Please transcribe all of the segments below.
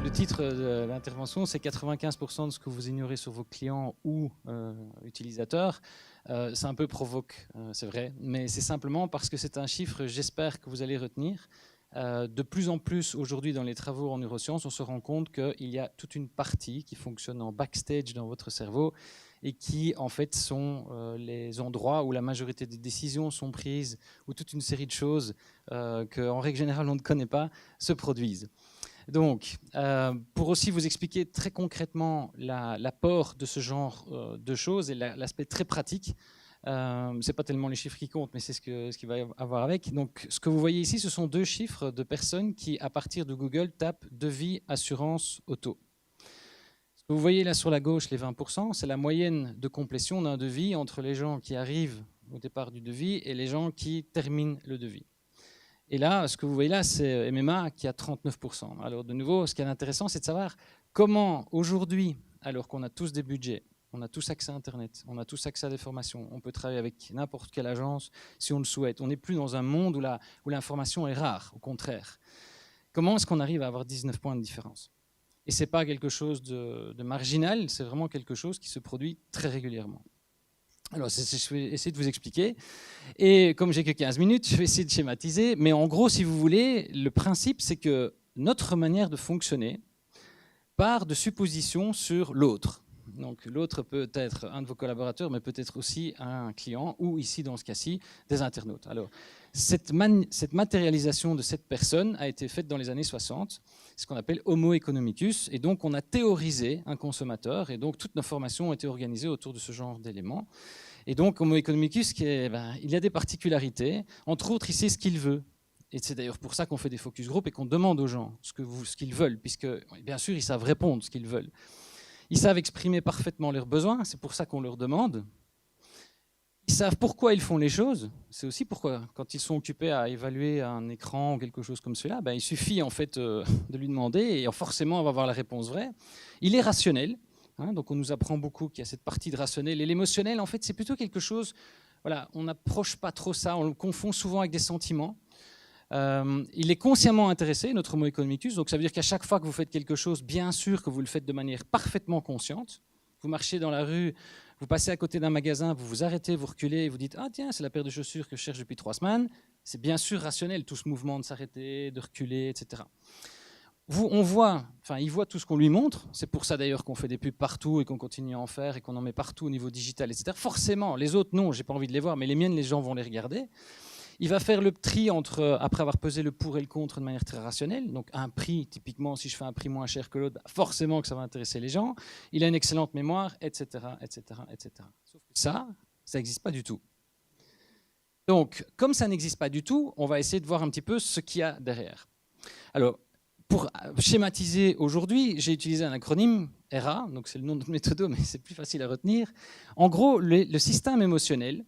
le titre de l'intervention, c'est 95% de ce que vous ignorez sur vos clients ou utilisateurs. C'est un peu provoque, c'est vrai, mais c'est simplement parce que c'est un chiffre, j'espère que vous allez retenir. De plus en plus, aujourd'hui, dans les travaux en neurosciences, on se rend compte qu'il y a toute une partie qui fonctionne en backstage dans votre cerveau et qui, en fait, sont les endroits où la majorité des décisions sont prises, où toute une série de choses qu'en règle générale, on ne connaît pas, se produisent. Donc, pour aussi vous expliquer très concrètement l'apport de ce genre de choses et l'aspect très pratique, c'est pas tellement les chiffres qui comptent, mais c'est ce qu'il va y avoir avec. Donc, ce que vous voyez ici, ce sont deux chiffres de personnes qui, à partir de Google, tapent devis, assurance, auto. Ce que vous voyez là sur la gauche, les 20%, c'est la moyenne de complétion d'un devis entre les gens qui arrivent au départ du devis et les gens qui terminent le devis. Et là, ce que vous voyez là, c'est MMA qui a 39%. Alors de nouveau, ce qui est intéressant, c'est de savoir comment aujourd'hui, alors qu'on a tous des budgets, on a tous accès à Internet, on a tous accès à des formations, on peut travailler avec n'importe quelle agence si on le souhaite. On n'est plus dans un monde où l'information est rare, au contraire. Comment est-ce qu'on arrive à avoir 19 points de différence? Et ce n'est pas quelque chose de marginal, c'est vraiment quelque chose qui se produit très régulièrement. Alors, je vais essayer de vous expliquer. Et comme j'ai que 15 minutes, je vais essayer de schématiser. Mais en gros, si vous voulez, le principe, c'est que notre manière de fonctionner part de suppositions sur l'autre. Donc, l'autre peut être un de vos collaborateurs, mais peut-être aussi un client, ou ici, dans ce cas-ci, des internautes. Alors, cette matérialisation de cette personne a été faite dans les années 60, ce qu'on appelle Homo economicus, et donc on a théorisé un consommateur, et donc toutes nos formations ont été organisées autour de ce genre d'éléments. Et donc Homo economicus, il a des particularités, entre autres, il sait ce qu'il veut. Et c'est d'ailleurs pour ça qu'on fait des focus group et qu'on demande aux gens ce qu'ils veulent, puisque bien sûr, ils savent répondre ce qu'ils veulent. Ils savent exprimer parfaitement leurs besoins, c'est pour ça qu'on leur demande. Ils savent pourquoi ils font les choses. C'est aussi pourquoi, quand ils sont occupés à évaluer un écran ou quelque chose comme cela, il suffit en fait de lui demander et forcément on va avoir la réponse vraie. Il est rationnel, hein, donc on nous apprend beaucoup qu'il y a cette partie de rationnel. Et l'émotionnel, en fait, c'est plutôt quelque chose, voilà, on n'approche pas trop ça, on le confond souvent avec des sentiments. Il est consciemment intéressé, notre Homo economicus, donc ça veut dire qu'à chaque fois que vous faites quelque chose, bien sûr que vous le faites de manière parfaitement consciente. Vous marchez dans la rue, vous passez à côté d'un magasin, vous vous arrêtez, vous reculez et vous dites « Ah tiens, c'est la paire de chaussures que je cherche depuis 3 semaines ». C'est bien sûr rationnel, tout ce mouvement de s'arrêter, de reculer, etc. Il voit tout ce qu'on lui montre. C'est pour ça d'ailleurs qu'on fait des pubs partout et qu'on continue à en faire et qu'on en met partout au niveau digital, etc. Forcément, les autres, non, j'ai pas envie de les voir, mais les miennes, les gens vont les regarder. Il va faire le tri après avoir pesé le pour et le contre de manière très rationnelle. Donc un prix, typiquement, si je fais un prix moins cher que l'autre, forcément que ça va intéresser les gens. Il a une excellente mémoire, etc., etc., etc. Sauf que ça n'existe pas du tout. Donc, comme ça n'existe pas du tout, on va essayer de voir un petit peu ce qu'il y a derrière. Alors, pour schématiser aujourd'hui, j'ai utilisé un acronyme ERA, donc c'est le nom de notre méthode, mais c'est plus facile à retenir. En gros, le système émotionnel,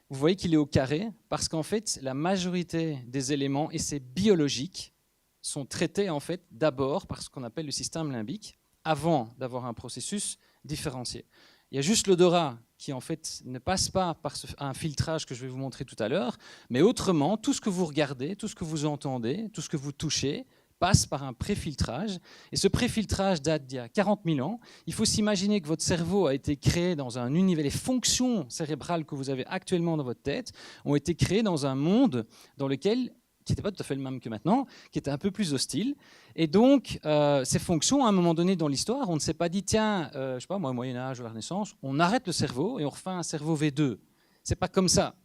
vous voyez qu'il est au carré parce qu'en fait, la majorité des éléments, et c'est biologique, sont traités en fait d'abord par ce qu'on appelle le système limbique, avant d'avoir un processus différencié. Il y a juste l'odorat qui en fait ne passe pas par un filtrage que je vais vous montrer tout à l'heure, mais autrement, tout ce que vous regardez, tout ce que vous entendez, tout ce que vous touchez, passe par un préfiltrage. Et ce préfiltrage date d'il y a 40 000 ans. Il faut s'imaginer que votre cerveau a été créé dans un univers. Les fonctions cérébrales que vous avez actuellement dans votre tête ont été créées dans un monde dans lequel, qui n'était pas tout à fait le même que maintenant, qui était un peu plus hostile. Et donc, ces fonctions, à un moment donné dans l'histoire, on ne s'est pas dit, tiens, je sais pas, moi, au Moyen-Âge ou la Renaissance, on arrête le cerveau et on refait un cerveau V2. C'est pas comme ça.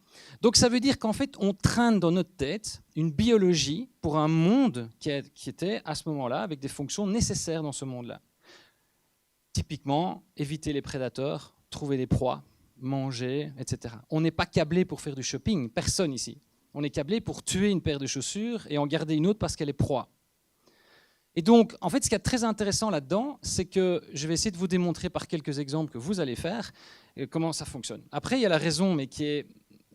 Donc ça veut dire qu'en fait, on traîne dans notre tête une biologie pour un monde qui était à ce moment-là avec des fonctions nécessaires dans ce monde-là. Typiquement, éviter les prédateurs, trouver des proies, manger, etc. On n'est pas câblé pour faire du shopping, personne ici. On est câblé pour tuer une paire de chaussures et en garder une autre parce qu'elle est proie. Et donc, en fait, ce qui est très intéressant là-dedans, c'est que je vais essayer de vous démontrer par quelques exemples que vous allez faire comment ça fonctionne. Après, il y a la raison, mais qui est...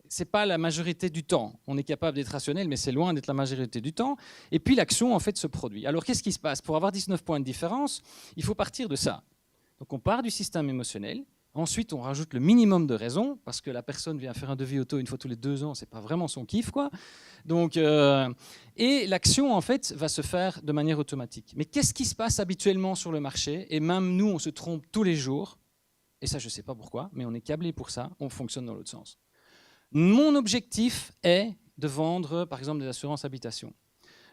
c'est pas la majorité du temps. On est capable d'être rationnel, mais c'est loin d'être la majorité du temps. Et puis l'action, en fait, se produit. Alors, qu'est-ce qui se passe? Pour avoir 19 points de différence, il faut partir de ça. Donc, on part du système émotionnel, Ensuite, on rajoute le minimum de raison, parce que la personne vient faire un devis auto une fois tous les 2 ans, c'est pas vraiment son kiff, quoi. Donc, et l'action, en fait, va se faire de manière automatique. Mais qu'est-ce qui se passe habituellement sur le marché? Et même nous, on se trompe tous les jours. Et ça, je ne sais pas pourquoi, mais on est câblé pour ça, on fonctionne dans l'autre sens. Mon objectif est de vendre, par exemple, des assurances habitation.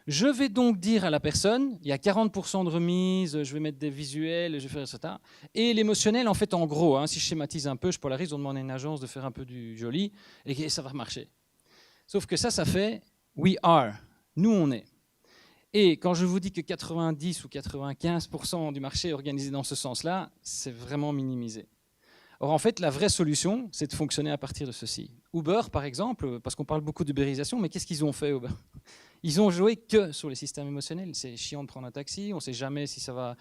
Je vais donc dire à la personne, il y a 40% de remise, je vais mettre des visuels, je vais faire etc. Et l'émotionnel, en fait, en gros, hein, si je schématise un peu, je polarise, on demande à une agence de faire un peu du joli, et ça va marcher. Sauf que ça fait « we are », nous on est. Et quand je vous dis que 90 ou 95% du marché est organisé dans ce sens-là, c'est vraiment minimisé. Or, en fait, la vraie solution, c'est de fonctionner à partir de ceci. Uber, par exemple, parce qu'on parle beaucoup d'ubérisation, mais qu'est-ce qu'ils ont fait, Uber? Ils ont joué que sur les systèmes émotionnels. C'est chiant de prendre un taxi, on ne sait jamais si ça va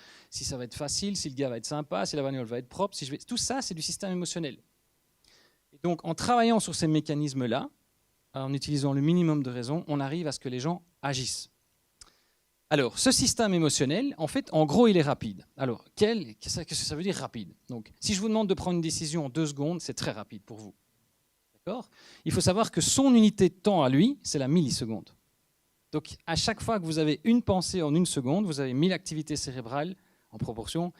être facile, si le gars va être sympa, si la bagnole va être propre. Tout ça, c'est du système émotionnel. Et donc, en travaillant sur ces mécanismes-là, en utilisant le minimum de raison, on arrive à ce que les gens agissent. Alors, ce système émotionnel, en fait, en gros, il est rapide. Alors, qu'est-ce que ça veut dire rapide? Donc, si je vous demande de prendre une décision en 2 secondes, c'est très rapide pour vous. D'accord? Il faut savoir que son unité de temps à lui, c'est la milliseconde. Donc, à chaque fois que vous avez une pensée en 1 seconde, vous avez 1000 activités cérébrales, en proportion,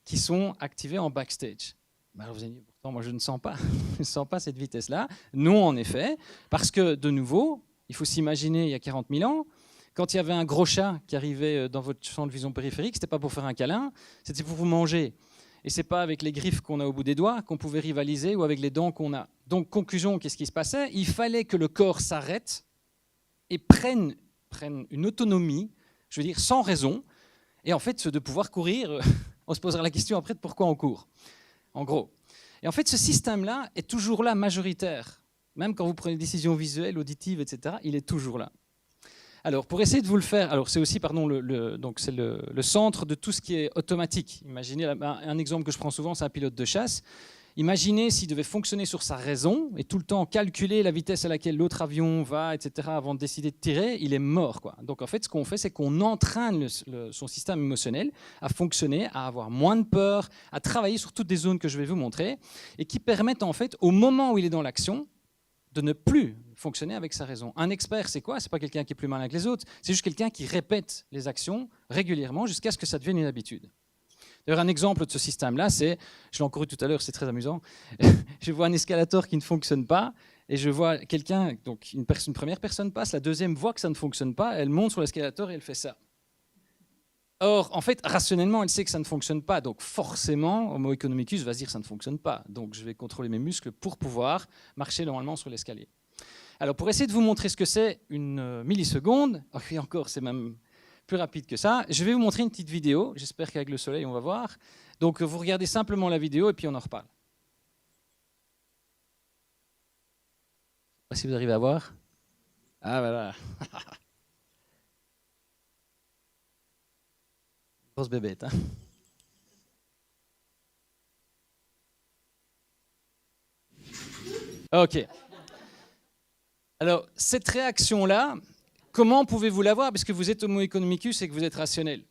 qui sont activées en backstage. Alors vous allez dire, pourtant, moi, je ne sens pas, je ne sens pas cette vitesse-là. Non, en effet, parce que, de nouveau, il faut s'imaginer, il y a 40 000 ans, quand il y avait un gros chat qui arrivait dans votre champ de vision périphérique, ce n'était pas pour faire un câlin, c'était pour vous manger. Et ce n'est pas avec les griffes qu'on a au bout des doigts qu'on pouvait rivaliser ou avec les dents qu'on a. Donc, conclusion, qu'est-ce qui se passait? Il fallait que le corps s'arrête et prenne une autonomie, je veux dire, sans raison. Et en fait, de pouvoir courir, on se posera la question après de pourquoi on court, en gros. Et en fait, ce système-là est toujours là, majoritaire. Même quand vous prenez des décisions visuelles, auditives, etc., il est toujours là. Alors, pour essayer de vous le faire, alors c'est aussi le centre de tout ce qui est automatique. Imaginez, un exemple que je prends souvent, c'est un pilote de chasse. Imaginez s'il devait fonctionner sur sa raison et tout le temps calculer la vitesse à laquelle l'autre avion va, etc., avant de décider de tirer, il est mort, quoi. Donc en fait, ce qu'on fait, c'est qu'on entraîne son système émotionnel à fonctionner, à avoir moins de peur, à travailler sur toutes des zones que je vais vous montrer et qui permettent en fait, au moment où il est dans l'action, de ne plus fonctionner avec sa raison. Un expert, c'est quoi? C'est pas quelqu'un qui est plus malin que les autres, c'est juste quelqu'un qui répète les actions régulièrement jusqu'à ce que ça devienne une habitude. D'ailleurs, un exemple de ce système-là, je l'ai encore eu tout à l'heure, c'est très amusant. Je vois un escalator qui ne fonctionne pas et je vois quelqu'un, donc une première personne passe, la deuxième voit que ça ne fonctionne pas, elle monte sur l'escalator et elle fait ça. Or, en fait, rationnellement, elle sait que ça ne fonctionne pas, donc forcément, Homo economicus va se dire que ça ne fonctionne pas. Donc, je vais contrôler mes muscles pour pouvoir marcher normalement sur l'escalier. Alors, pour essayer de vous montrer ce que c'est une milliseconde, et encore, c'est même plus rapide que ça, je vais vous montrer une petite vidéo. J'espère qu'avec le soleil, on va voir. Donc, vous regardez simplement la vidéo et puis on en reparle. Je ne sais pas si vous arrivez à voir. Ah, voilà. Grosse bébête, hein. Ok. Alors, cette réaction-là, comment pouvez-vous l'avoir? Parce que vous êtes Homo economicus et que vous êtes rationnel.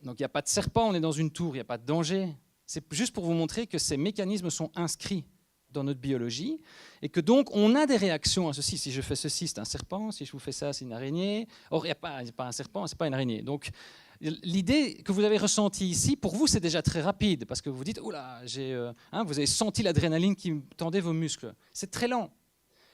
Donc, il n'y a pas de serpent, on est dans une tour, il n'y a pas de danger. C'est juste pour vous montrer que ces mécanismes sont inscrits dans notre biologie et que donc, on a des réactions à ceci. Si je fais ceci, c'est un serpent. Si je vous fais ça, c'est une araignée. Or, il n'y a pas un serpent, ce n'est pas une araignée. Donc, l'idée que vous avez ressentie ici, pour vous, c'est déjà très rapide parce que vous dites, oula, vous avez senti l'adrénaline qui tendait vos muscles. C'est très lent.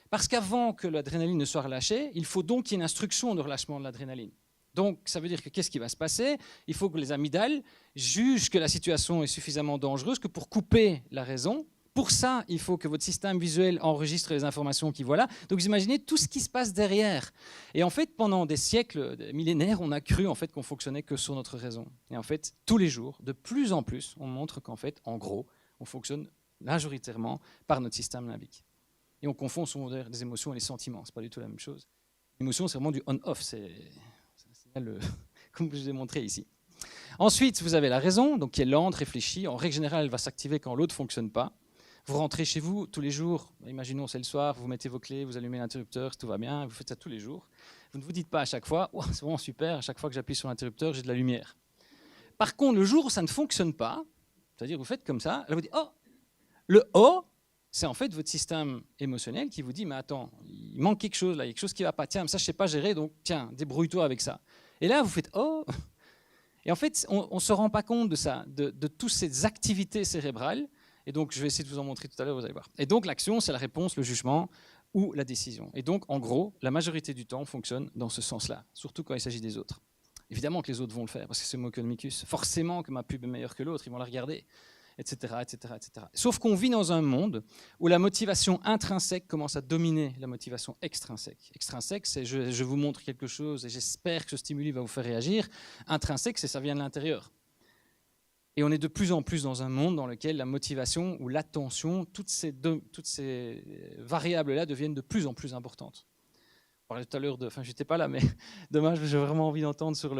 Parce qu'avant que l'adrénaline ne soit relâchée, il faut donc qu'il y ait une instruction de relâchement de l'adrénaline. Donc, ça veut dire que qu'est-ce qui va se passer? Il faut que les amygdales jugent que la situation est suffisamment dangereuse que pour couper la raison. Pour ça, il faut que votre système visuel enregistre les informations qu'il voit là. Donc, vous imaginez tout ce qui se passe derrière. Et en fait, pendant des siècles, des millénaires, on a cru en fait qu'on fonctionnait que sur notre raison. Et en fait, tous les jours, de plus en plus, on montre qu'en fait, en gros, on fonctionne majoritairement par notre système limbique. Et on confond souvent les émotions et les sentiments. Ce n'est pas du tout la même chose. L'émotion, c'est vraiment du on-off. C'est un signal, comme je vous ai montré ici. Ensuite, vous avez la raison, donc qui est lente, réfléchie. En règle générale, elle va s'activer quand l'autre ne fonctionne pas. Vous rentrez chez vous tous les jours. Imaginons, c'est le soir, vous mettez vos clés, vous allumez l'interrupteur, tout va bien. Vous faites ça tous les jours. Vous ne vous dites pas à chaque fois, oh, c'est vraiment super, à chaque fois que j'appuie sur l'interrupteur, j'ai de la lumière. Par contre, le jour où ça ne fonctionne pas, c'est-à-dire vous faites comme ça, elle vous dit, oh, Le O, c'est en fait votre système émotionnel qui vous dit « mais attends, il manque quelque chose là, il y a quelque chose qui ne va pas, tiens, ça je ne sais pas gérer, donc tiens, débrouille-toi avec ça ». Et là, vous faites « oh ». Et en fait, on ne se rend pas compte de ça, de toutes ces activités cérébrales. Et donc, je vais essayer de vous en montrer tout à l'heure, vous allez voir. Et donc, l'action, c'est la réponse, le jugement ou la décision. Et donc, en gros, la majorité du temps, on fonctionne dans ce sens-là, surtout quand il s'agit des autres. Évidemment que les autres vont le faire, parce que c'est Homo economicus. Forcément que ma pub est meilleure que l'autre, ils vont la regarder, etc., etc., etc. Sauf qu'on vit dans un monde où la motivation intrinsèque commence à dominer la motivation extrinsèque. Extrinsèque, c'est je vous montre quelque chose et j'espère que ce stimuli va vous faire réagir. Intrinsèque, c'est ça vient de l'intérieur. Et on est de plus en plus dans un monde dans lequel la motivation ou l'attention, toutes ces variables-là deviennent de plus en plus importantes. On parlait tout à l'heure je n'étais pas là, mais dommage, j'ai vraiment envie d'entendre sur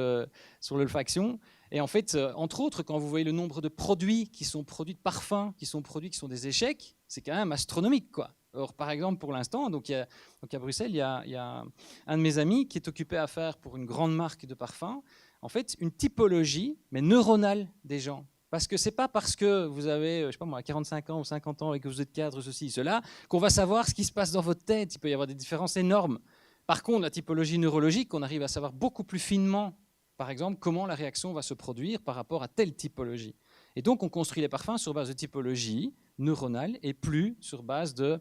l'olfaction. Et en fait, entre autres, quand vous voyez le nombre de produits qui sont produits de parfums, qui sont des échecs, c'est quand même astronomique, quoi. Or, par exemple, pour l'instant, à Bruxelles, il y a un de mes amis qui est occupé à faire pour une grande marque de parfums, en fait, une typologie, mais neuronale des gens. Parce que ce n'est pas parce que vous avez, je sais pas moi, 45 ans ou 50 ans et que vous êtes cadre, ceci, cela, qu'on va savoir ce qui se passe dans votre tête. Il peut y avoir des différences énormes. Par contre, la typologie neurologique, on arrive à savoir beaucoup plus finement, par exemple, comment la réaction va se produire par rapport à telle typologie. Et donc, on construit les parfums sur base de typologie neuronale et plus sur base de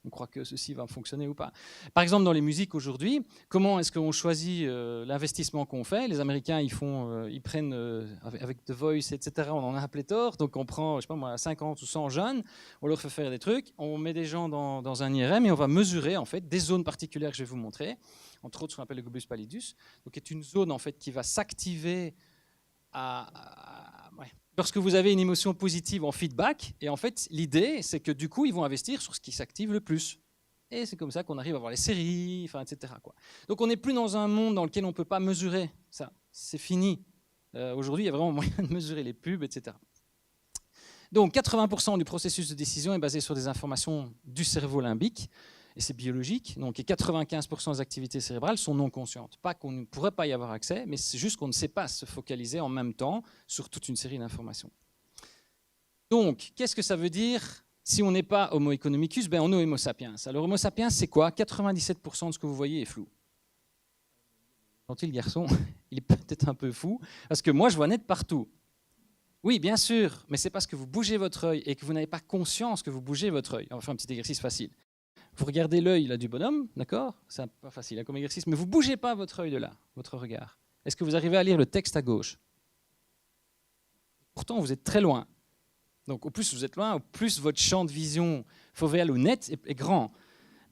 on croit que ceci va fonctionner ou pas. Par exemple, dans les musiques aujourd'hui, comment est-ce qu'on choisit l'investissement qu'on fait? Les Américains, ils prennent avec The Voice, etc. On en a pléthore, donc on prend, je sais pas moi, 50 ou 100 jeunes, on leur fait faire des trucs, on met des gens dans un IRM et on va mesurer en fait des zones particulières que je vais vous montrer, entre autres ce qu'on appelle le globus pallidus, donc qui est une zone en fait qui va s'activer lorsque vous avez une émotion positive en feedback, et en fait, l'idée, c'est que du coup, ils vont investir sur ce qui s'active le plus. Et c'est comme ça qu'on arrive à voir les séries, etc. Donc, on n'est plus dans un monde dans lequel on ne peut pas mesurer ça. C'est fini. Aujourd'hui, il y a vraiment moyen de mesurer les pubs, etc. Donc, 80% du processus de décision est basé sur des informations du cerveau limbique, et c'est biologique. Donc, et 95% des activités cérébrales sont non conscientes. Pas qu'on ne pourrait pas y avoir accès, mais c'est juste qu'on ne sait pas se focaliser en même temps sur toute une série d'informations. Donc, qu'est-ce que ça veut dire si on n'est pas Homo economicus? On est Homo sapiens. Alors, Homo sapiens, c'est quoi? 97% de ce que vous voyez est flou. Gentil le garçon, il est peut-être un peu fou, parce que moi, je vois net partout. Oui, bien sûr, mais c'est parce que vous bougez votre œil et que vous n'avez pas conscience que vous bougez votre œil. On va faire un petit exercice facile. Vous regardez l'œil là, du bonhomme, d'accord? C'est pas facile comme exercice, mais vous ne bougez pas votre œil de là, votre regard. Est-ce que vous arrivez à lire le texte à gauche? Pourtant, vous êtes très loin. Donc, au plus vous êtes loin, au plus votre champ de vision fovéal ou net est grand.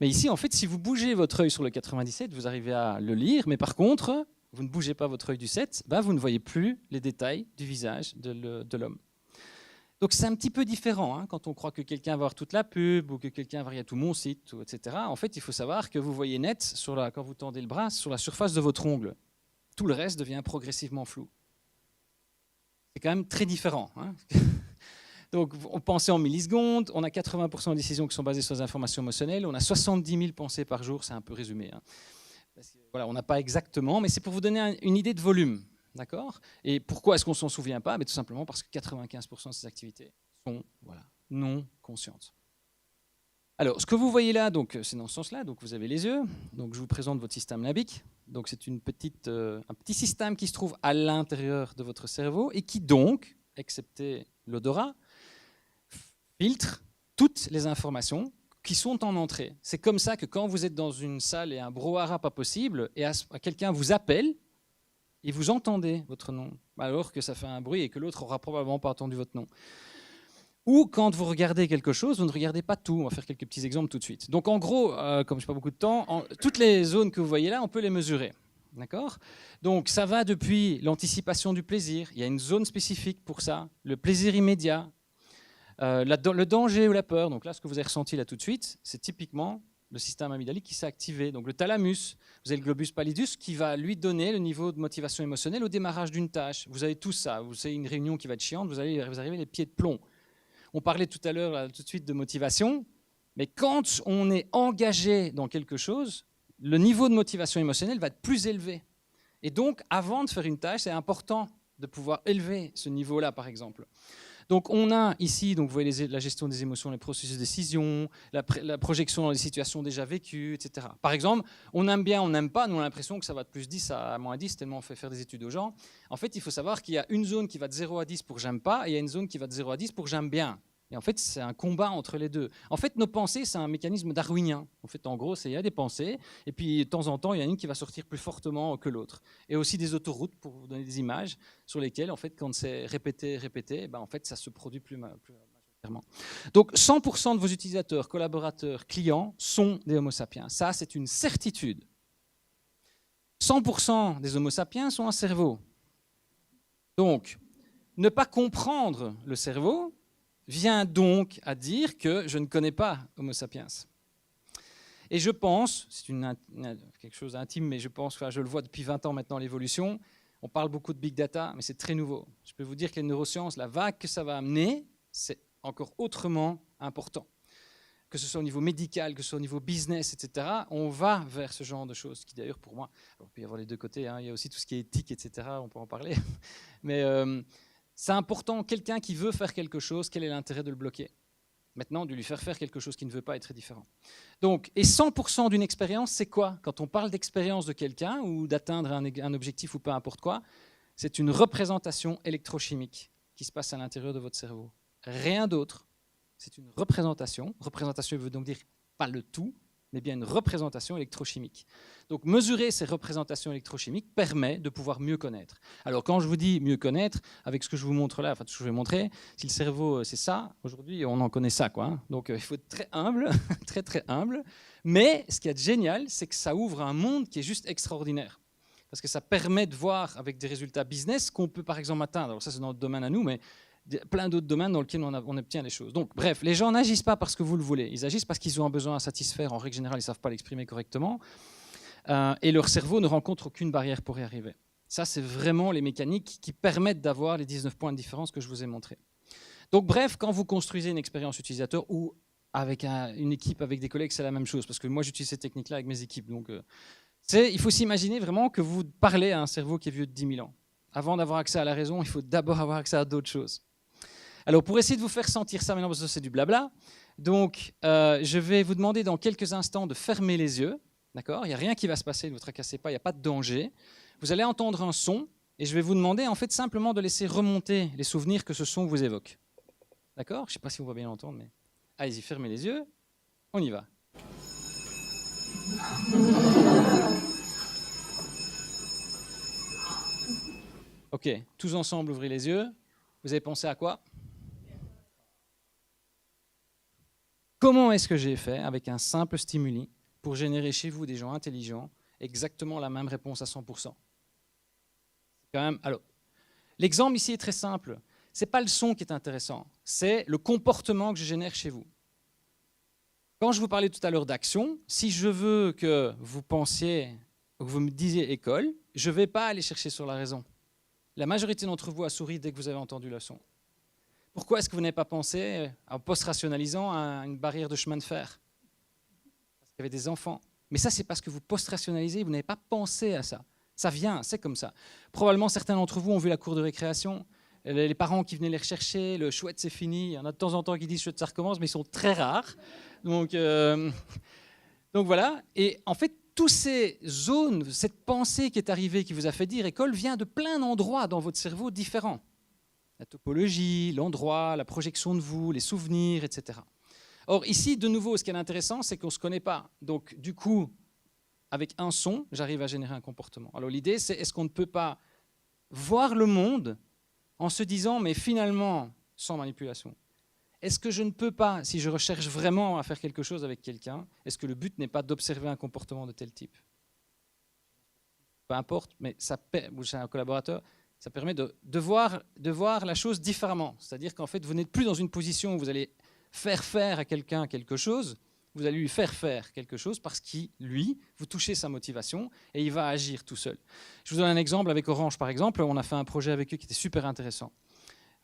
Mais ici, en fait, si vous bougez votre œil sur le 97, vous arrivez à le lire, mais par contre, vous ne bougez pas votre œil du 7, vous ne voyez plus les détails du visage de l'homme. Donc c'est un petit peu différent quand on croit que quelqu'un va voir toute la pub ou que quelqu'un va regarder tout mon site, etc. En fait, il faut savoir que vous voyez net, quand vous tendez le bras, sur la surface de votre ongle. Tout le reste devient progressivement flou. C'est quand même très différent. Donc on pensait en millisecondes, on a 80% de décisions qui sont basées sur les informations émotionnelles, on a 70 000 pensées par jour, c'est un peu résumé. Parce que, voilà, on n'a pas exactement, mais c'est pour vous donner une idée de volume. D'accord? Et pourquoi est-ce qu'on ne s'en souvient pas? Tout simplement parce que 95% de ces activités sont non conscientes. Alors, ce que vous voyez là, c'est dans ce sens-là. Donc, vous avez les yeux. Donc, je vous présente votre système limbique. Donc, c'est un petit système qui se trouve à l'intérieur de votre cerveau et qui donc, excepté l'odorat, filtre toutes les informations qui sont en entrée. C'est comme ça que quand vous êtes dans une salle et un brouhaha pas possible et quelqu'un vous appelle, et vous entendez votre nom, alors que ça fait un bruit et que l'autre n'aura probablement pas entendu votre nom. Ou quand vous regardez quelque chose, vous ne regardez pas tout. On va faire quelques petits exemples tout de suite. Donc en gros, comme je n'ai pas beaucoup de temps, toutes les zones que vous voyez là, on peut les mesurer. D'accord? Donc ça va depuis l'anticipation du plaisir, il y a une zone spécifique pour ça, le plaisir immédiat, le danger ou la peur. Donc là, ce que vous avez ressenti là tout de suite, c'est typiquement le système amygdalique qui s'est activé. Donc le thalamus, vous avez le globus pallidus qui va lui donner le niveau de motivation émotionnelle au démarrage d'une tâche. Vous avez tout ça. Vous avez une réunion qui va être chiante, vous arrivez les pieds de plomb. On parlait tout à l'heure, tout de suite, de motivation. Mais quand on est engagé dans quelque chose, le niveau de motivation émotionnelle va être plus élevé. Et donc, avant de faire une tâche, c'est important de pouvoir élever ce niveau-là, par exemple. Donc on a ici, donc vous voyez la gestion des émotions, les processus de décision, la projection dans les situations déjà vécues, etc. Par exemple, on aime bien, on n'aime pas, nous on a l'impression que ça va de plus 10 à moins 10, tellement on fait faire des études aux gens. En fait, il faut savoir qu'il y a une zone qui va de 0 à 10 pour j'aime pas, et il y a une zone qui va de 0 à 10 pour j'aime bien. Et en fait, c'est un combat entre les deux. En fait, nos pensées, c'est un mécanisme darwinien. En fait, en gros, il y a des pensées, et puis de temps en temps, il y en a une qui va sortir plus fortement que l'autre. Et aussi des autoroutes, pour vous donner des images, sur lesquelles, en fait, quand c'est répété, en fait, ça se produit plus majoritairement. Donc, 100% de vos utilisateurs, collaborateurs, clients sont des Homo sapiens. Ça, c'est une certitude. 100% des Homo sapiens ont un cerveau. Donc, ne pas comprendre le cerveau vient donc à dire que je ne connais pas Homo sapiens. Et je pense, c'est quelque chose d'intime, mais je pense, je le vois depuis 20 ans maintenant, l'évolution, on parle beaucoup de big data, mais c'est très nouveau. Je peux vous dire que les neurosciences, la vague que ça va amener, c'est encore autrement important. Que ce soit au niveau médical, que ce soit au niveau business, etc., on va vers ce genre de choses, qui d'ailleurs pour moi, alors, il peut y avoir les deux côtés, hein, il y a aussi tout ce qui est éthique, etc., on peut en parler, mais c'est important, quelqu'un qui veut faire quelque chose, quel est l'intérêt de le bloquer? Maintenant, de lui faire quelque chose qu'il ne veut pas est très différent. Donc, et 100% d'une expérience, c'est quoi? Quand on parle d'expérience de quelqu'un ou d'atteindre un objectif ou peu importe quoi, c'est une représentation électrochimique qui se passe à l'intérieur de votre cerveau. Rien d'autre. C'est une représentation. Représentation veut donc dire pas le tout, mais bien une représentation électrochimique. Donc mesurer ces représentations électrochimiques permet de pouvoir mieux connaître. Alors quand je vous dis mieux connaître, avec ce que je vous montre là, enfin tout ce que je vais montrer, si le cerveau c'est ça, aujourd'hui on en connaît ça, quoi. Hein. Donc il faut être très humble, très très humble. Mais ce qui est génial, c'est que ça ouvre un monde qui est juste extraordinaire. Parce que ça permet de voir avec des résultats business qu'on peut par exemple atteindre. Alors ça c'est dans notre domaine à nous, mais plein d'autres domaines dans lesquels on obtient les choses. Donc, bref, les gens n'agissent pas parce que vous le voulez. Ils agissent parce qu'ils ont un besoin à satisfaire. En règle générale, ils ne savent pas l'exprimer correctement. Et leur cerveau ne rencontre aucune barrière pour y arriver. Ça, c'est vraiment les mécaniques qui permettent d'avoir les 19 points de différence que je vous ai montrés. Donc, bref, quand vous construisez une expérience utilisateur ou avec une équipe, avec des collègues, c'est la même chose. Parce que moi, j'utilise ces techniques-là avec mes équipes. Donc, il faut s'imaginer vraiment que vous parlez à un cerveau qui est vieux de 10 000 ans. Avant d'avoir accès à la raison, il faut d'abord avoir accès à d'autres choses. Alors, pour essayer de vous faire sentir ça, maintenant, parce que c'est du blabla, donc je vais vous demander dans quelques instants de fermer les yeux. D'accord ? Il n'y a rien qui va se passer, ne vous tracassez pas, il n'y a pas de danger. Vous allez entendre un son et je vais vous demander en fait simplement de laisser remonter les souvenirs que ce son vous évoque. D'accord ? Je ne sais pas si on va bien l'entendre, mais allez-y, fermez les yeux. On y va. Ok, tous ensemble, ouvrez les yeux. Vous avez pensé à quoi ? Comment est-ce que j'ai fait avec un simple stimuli pour générer chez vous des gens intelligents exactement la même réponse à 100%? Quand même, alors, l'exemple ici est très simple. Ce n'est pas le son qui est intéressant, c'est le comportement que je génère chez vous. Quand je vous parlais tout à l'heure d'action, si je veux que vous pensiez, que vous me disiez école, je ne vais pas aller chercher sur la raison. La majorité d'entre vous a souri dès que vous avez entendu le son. Pourquoi est-ce que vous n'avez pas pensé, en post-rationalisant, à une barrière de chemin de fer? Parce qu'il y avait des enfants. Mais ça, c'est parce que vous post-rationalisez, vous n'avez pas pensé à ça. Ça vient, c'est comme ça. Probablement, certains d'entre vous ont vu la cour de récréation, les parents qui venaient les rechercher, le chouette, c'est fini. Il y en a de temps en temps qui disent chouette, ça recommence, mais ils sont très rares. Donc voilà. Et en fait, toutes ces zones, cette pensée qui est arrivée, qui vous a fait dire école, vient de plein d'endroits dans votre cerveau différents. La topologie, l'endroit, la projection de vous, les souvenirs, etc. Or, ici, de nouveau, ce qui est intéressant, c'est qu'on ne se connaît pas. Donc, du coup, avec un son, j'arrive à générer un comportement. Alors, l'idée, c'est est-ce qu'on ne peut pas voir le monde en se disant, mais finalement, sans manipulation, est-ce que je ne peux pas, si je recherche vraiment à faire quelque chose avec quelqu'un, est-ce que le but n'est pas d'observer un comportement de tel type? Peu importe, mais ou j'ai un collaborateur, ça permet de voir la chose différemment. C'est-à-dire qu'en fait, vous n'êtes plus dans une position où vous allez faire à quelqu'un quelque chose, vous allez lui faire quelque chose parce qu'il, lui, vous touchez sa motivation et il va agir tout seul. Je vous donne un exemple avec Orange, par exemple. On a fait un projet avec eux qui était super intéressant,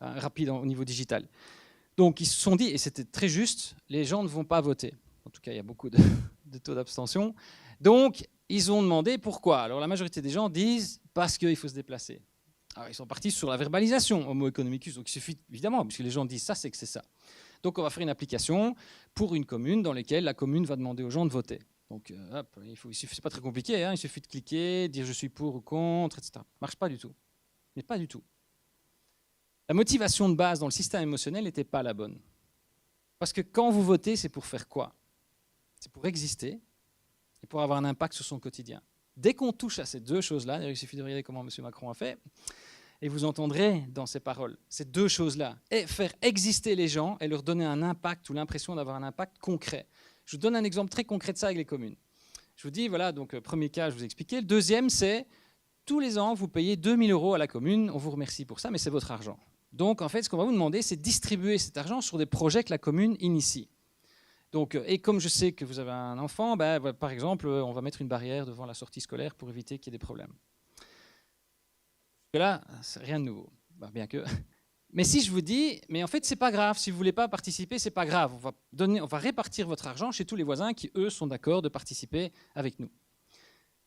rapide au niveau digital. Donc, ils se sont dit, et c'était très juste, les gens ne vont pas voter. En tout cas, il y a beaucoup de taux d'abstention. Donc, ils ont demandé pourquoi. Alors, la majorité des gens disent parce qu'il faut se déplacer. Alors, ils sont partis sur la verbalisation, Homo economicus. Donc il suffit, évidemment, puisque les gens disent ça, c'est que c'est ça. Donc on va faire une application pour une commune dans laquelle la commune va demander aux gens de voter. Donc hop, c'est pas très compliqué, hein, il suffit de cliquer, dire je suis pour ou contre, etc. Marche pas du tout. Mais pas du tout. La motivation de base dans le système émotionnel n'était pas la bonne. Parce que quand vous votez, c'est pour faire quoi? C'est pour exister et pour avoir un impact sur son quotidien. Dès qu'on touche à ces deux choses-là, il suffit de regarder comment M. Macron a fait, et vous entendrez dans ses paroles ces deux choses-là, et faire exister les gens et leur donner un impact ou l'impression d'avoir un impact concret. Je vous donne un exemple très concret de ça avec les communes. Je vous dis, voilà, donc premier cas, je vous ai expliqué. Le deuxième, c'est tous les ans, vous payez 2 000 € à la commune, on vous remercie pour ça, mais c'est votre argent. Donc, en fait, ce qu'on va vous demander, c'est de distribuer cet argent sur des projets que la commune initie. Donc, et comme je sais que vous avez un enfant, par exemple, on va mettre une barrière devant la sortie scolaire pour éviter qu'il y ait des problèmes. Là, c'est rien de nouveau, bien que. Mais si je vous dis, mais en fait, c'est pas grave, si vous voulez pas participer, c'est pas grave. On va répartir votre argent chez tous les voisins qui, eux, sont d'accord de participer avec nous.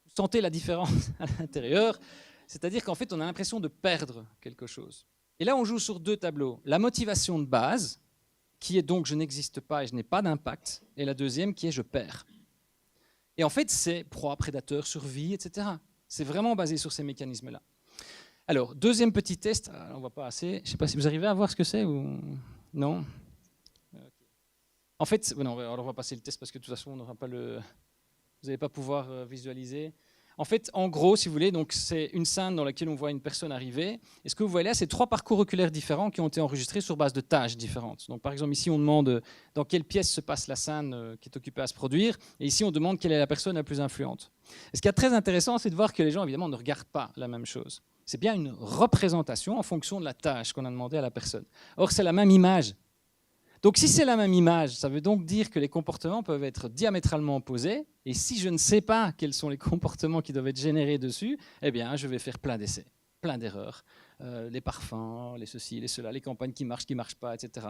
Vous sentez la différence à l'intérieur, c'est-à-dire qu'en fait, on a l'impression de perdre quelque chose. Et là, on joue sur deux tableaux. La motivation de base, qui est donc je n'existe pas et je n'ai pas d'impact, et la deuxième qui est je perds. Et en fait, c'est proie, prédateur, survie, etc. C'est vraiment basé sur ces mécanismes-là. Alors, deuxième petit test, on ne voit pas assez, je ne sais pas si vous arrivez à voir ce que c'est ou non. En fait, non, on va passer le test parce que de toute façon, on n'aura pas vous n'allez pas pouvoir visualiser. En fait, en gros, si vous voulez, donc c'est une scène dans laquelle on voit une personne arriver. Et ce que vous voyez là, c'est 3 parcours oculaires différents qui ont été enregistrés sur base de tâches différentes. Donc, par exemple, ici, on demande dans quelle pièce se passe la scène qui est occupée à se produire. Et ici, on demande quelle est la personne la plus influente. Et ce qui est très intéressant, c'est de voir que les gens, évidemment, ne regardent pas la même chose. C'est bien une représentation en fonction de la tâche qu'on a demandé à la personne. Or, c'est la même image. Donc, si c'est la même image, ça veut donc dire que les comportements peuvent être diamétralement opposés. Et si je ne sais pas quels sont les comportements qui doivent être générés dessus, eh bien, je vais faire plein d'essais, plein d'erreurs. Les parfums, les ceci, les cela, les campagnes qui marchent pas, etc.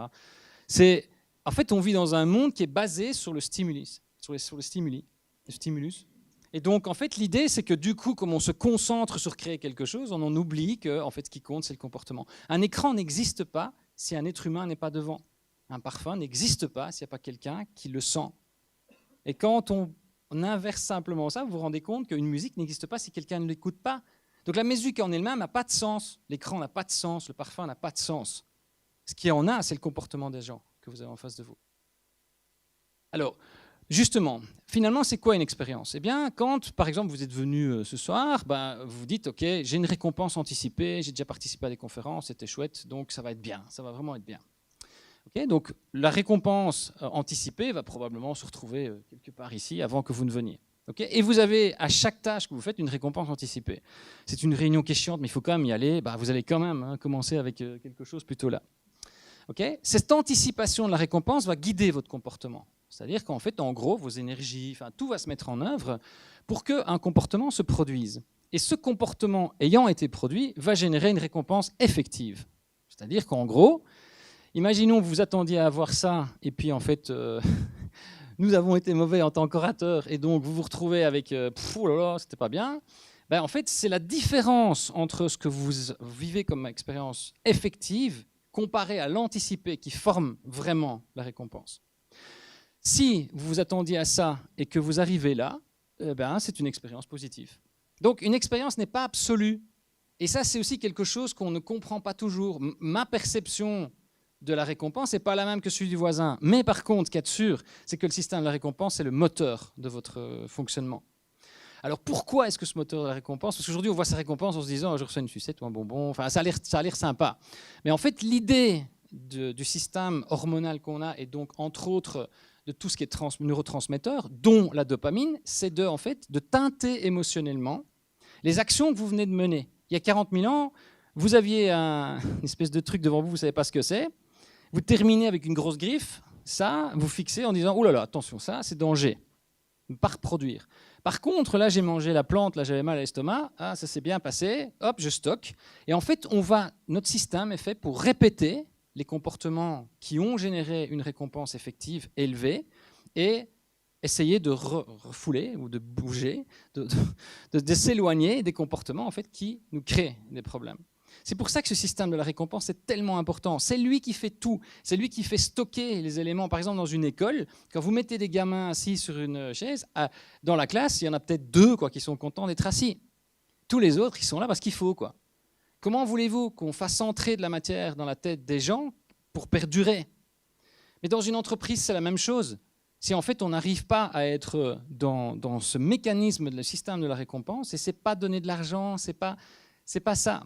En fait, on vit dans un monde qui est basé sur le stimulus, sur le stimulus. Et donc, en fait, l'idée, c'est que du coup, comme on se concentre sur créer quelque chose, on en oublie que, en fait, ce qui compte, c'est le comportement. Un écran n'existe pas si un être humain n'est pas devant. Un parfum n'existe pas s'il n'y a pas quelqu'un qui le sent. Et quand on inverse simplement ça, vous vous rendez compte qu'une musique n'existe pas si quelqu'un ne l'écoute pas. Donc la musique en elle-même n'a pas de sens. L'écran n'a pas de sens, le parfum n'a pas de sens. Ce qui en a, c'est le comportement des gens que vous avez en face de vous. Alors, justement, finalement, c'est quoi une expérience? Eh bien, quand, par exemple, vous êtes venu ce soir, vous vous dites, OK, j'ai une récompense anticipée, j'ai déjà participé à des conférences, c'était chouette, donc ça va être bien, ça va vraiment être bien. Okay, donc la récompense anticipée va probablement se retrouver quelque part ici avant que vous ne veniez. Okay, et vous avez à chaque tâche que vous faites une récompense anticipée. C'est une réunion qui est chiante, mais il faut quand même y aller. Vous allez quand même commencer avec quelque chose plutôt là. Okay, cette anticipation de la récompense va guider votre comportement. C'est-à-dire qu'en fait, en gros, vos énergies, tout va se mettre en œuvre pour qu'un comportement se produise. Et ce comportement ayant été produit va générer une récompense effective. C'est-à-dire qu'en gros, imaginons que vous attendiez à avoir ça, et puis en fait, nous avons été mauvais en tant qu'orateurs, et donc vous vous retrouvez avec oh là là, c'était pas bien. En fait, c'est la différence entre ce que vous vivez comme expérience effective comparé à l'anticipé qui forme vraiment la récompense. Si vous vous attendiez à ça et que vous arrivez là, c'est une expérience positive. Donc une expérience n'est pas absolue. Et ça, c'est aussi quelque chose qu'on ne comprend pas toujours. Ma perception de la récompense n'est pas la même que celui du voisin. Mais par contre, ce qu'il y a de sûr, c'est que le système de la récompense, c'est le moteur de votre fonctionnement. Alors pourquoi est-ce que ce moteur de la récompense? Parce qu'aujourd'hui, on voit sa récompense en se disant je reçois une sucette ou un bonbon, enfin, ça a l'air sympa. Mais en fait, l'idée du système hormonal qu'on a, et donc entre autres de tout ce qui est neurotransmetteur, dont la dopamine, c'est de teinter émotionnellement les actions que vous venez de mener. Il y a 40 000 ans, vous aviez une espèce de truc devant vous, vous ne savez pas ce que c'est. Vous terminez avec une grosse griffe, ça, vous fixez en disant « Oh là là, attention, ça, c'est danger, pas reproduire ». Par contre, là, j'ai mangé la plante, là, j'avais mal à l'estomac, ça s'est bien passé, hop, je stocke. Et en fait, notre système est fait pour répéter les comportements qui ont généré une récompense effective élevée et essayer de refouler ou de bouger, de s'éloigner des comportements en fait, qui nous créent des problèmes. C'est pour ça que ce système de la récompense est tellement important. C'est lui qui fait tout. C'est lui qui fait stocker les éléments. Par exemple, dans une école, quand vous mettez des gamins assis sur une chaise, dans la classe, il y en a peut-être 2 qui sont contents d'être assis. Tous les autres, ils sont là parce qu'il faut. Comment voulez-vous qu'on fasse entrer de la matière dans la tête des gens pour perdurer? Mais dans une entreprise, c'est la même chose. Si en fait on n'arrive pas à être dans ce mécanisme, le système de la récompense, et c'est pas donner de l'argent, c'est pas ça.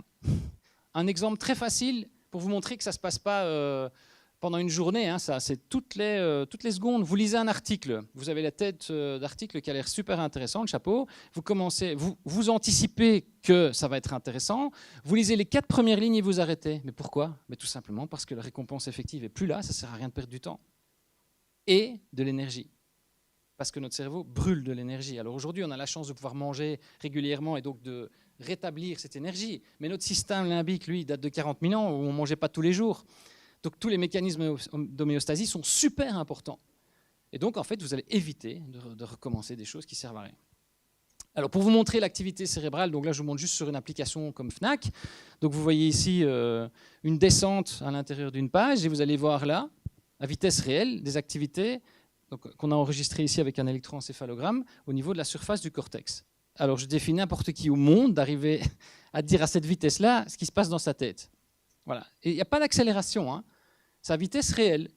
Un exemple très facile pour vous montrer que ça ne se passe pas pendant une journée, hein, ça, c'est toutes les secondes. Vous lisez un article, vous avez la tête d'article qui a l'air super intéressant, le chapeau, vous anticipez que ça va être intéressant, vous lisez les 4 premières lignes et vous arrêtez. Mais pourquoi? Mais tout simplement parce que la récompense effective n'est plus là, ça ne sert à rien de perdre du temps. Et de l'énergie. Parce que notre cerveau brûle de l'énergie. Alors aujourd'hui, on a la chance de pouvoir manger régulièrement et donc de rétablir cette énergie. Mais notre système limbique, lui, date de 40 000 ans où on ne mangeait pas tous les jours. Donc tous les mécanismes d'homéostasie sont super importants. Et donc, en fait, vous allez éviter de recommencer des choses qui servent à rien. Alors pour vous montrer l'activité cérébrale, donc là je vous montre juste sur une application comme Fnac. Donc vous voyez ici une descente à l'intérieur d'une page et vous allez voir là, à vitesse réelle, des activités qu'on a enregistrées ici avec un électroencéphalogramme au niveau de la surface du cortex. Alors je défie n'importe qui au monde d'arriver à dire à cette vitesse-là ce qui se passe dans sa tête. Voilà. Et il n'y a pas d'accélération, hein. C'est à vitesse réelle.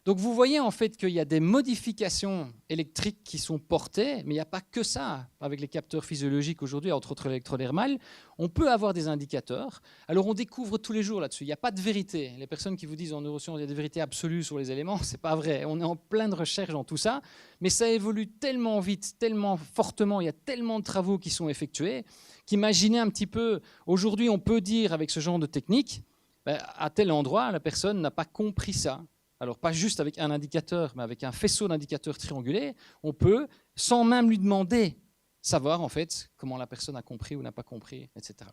Donc vous voyez en fait qu'il y a des modifications électriques qui sont portées, mais il n'y a pas que ça. Avec les capteurs physiologiques aujourd'hui, entre autres l'électrodermal, on peut avoir des indicateurs. Alors on découvre tous les jours là-dessus. Il n'y a pas de vérité. Les personnes qui vous disent en neurosciences qu'il y a des vérités absolues sur les éléments, c'est pas vrai. On est en pleine recherche dans tout ça, mais ça évolue tellement vite, tellement fortement, il y a tellement de travaux qui sont effectués, qu'imaginez un petit peu, aujourd'hui on peut dire avec ce genre de technique, à tel endroit, la personne n'a pas compris ça. Alors pas juste avec un indicateur, mais avec un faisceau d'indicateurs triangulés, on peut, sans même lui demander, savoir en fait comment la personne a compris ou n'a pas compris, etc.